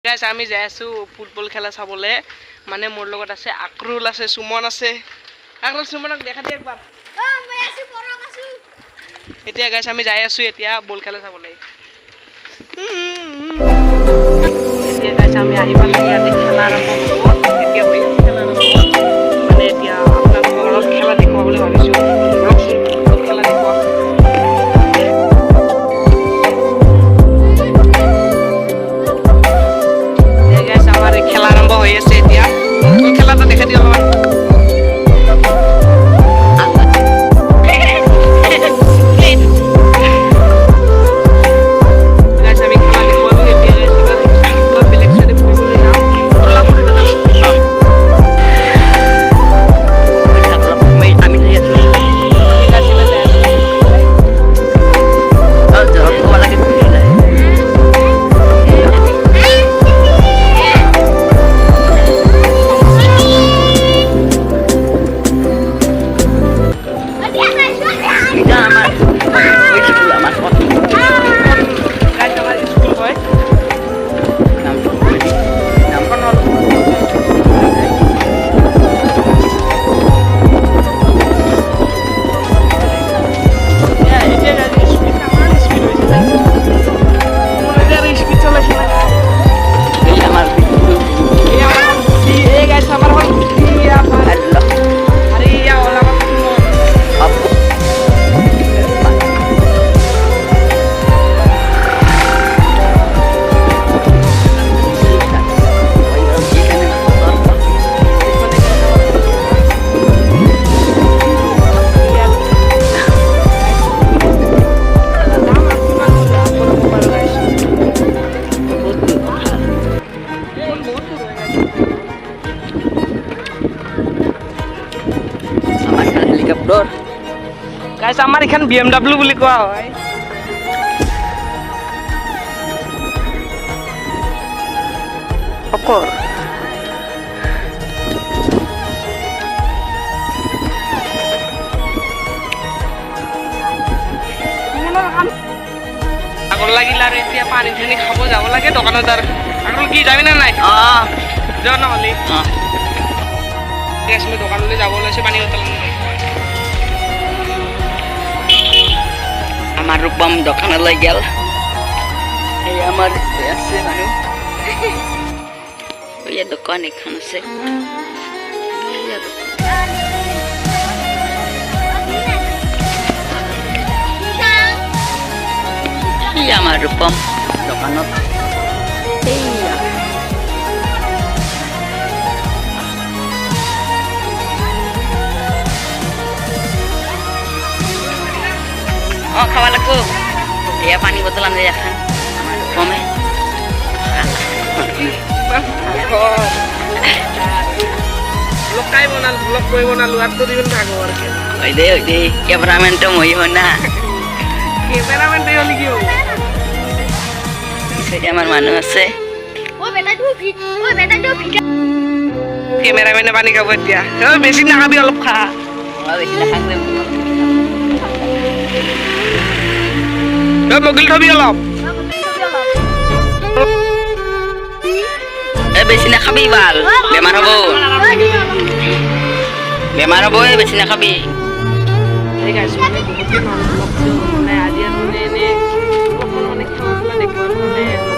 guys আমি যাই আছো ফুটবল খেলা চাবলে মানে মোৰ লগত আছে আকৰুল আছে সুমন আছে আকৰুল সুমনক দেখা দি একবাৰ মই আছো পৰক আছো এতিয়া গাইস আমি যাই আছো এতিয়া বল খেলা চাবলে এতিয়া গাইস আমি আহিবা লাগি আজি খেলা আৰম্ভ হ'ব এতিয়া হৈ আছে খেলা আৰম্ভ মানে এতিয়া আপোনালোকৰ অলপ খেলা দেখুৱা বুলি ভাবিছো খেলা দেখুৱা খেলা আৰম্ভ হৈ আছে এতিয়া খেলাটা দেখা দিও অলপমান গাইস আমাৰ এখন BMW বুলি কোৱা হয় অকল আগৰ লাগিল আৰু এতিয়া পানী ধানি খাব যাব লাগে দোকানত আৰু আগৰ কি যাবি না নাই যাও নহ'লে আমি দোকানলৈ যাব ওলাইছো পানী বটল আমার রূপম দোকানলৈ গেল এই আমার আছে মানুষ ওই দোকান এখান আছে এই আমার রূপম দোকানত খাওয়া লাগবো এয়া পানি বোতল আনলে এখন কমে লকাই বনাল ব্লগ কই বনাল আর তো দিবেন থাকো আর কি ওই দে ক্যামেরাম্যান তো মই হই না ক্যামেরাম্যান দেই হলি কি হবো সেটা আমার মানুষ আছে ওই বেটা ক্যামেরাম্যানে পানি খাবো এতিয়া বেশি না খাবি অলপ খা বেশি না খাবে মগিল থবি অলপ বেশি না খাবি বাল বেমার হবো বেশি না খাবি ঠিক আছে মানে বহুত দিন হল ব্লগ মানে আজি আর মানে এনে মানে খেলা দেখবার মানে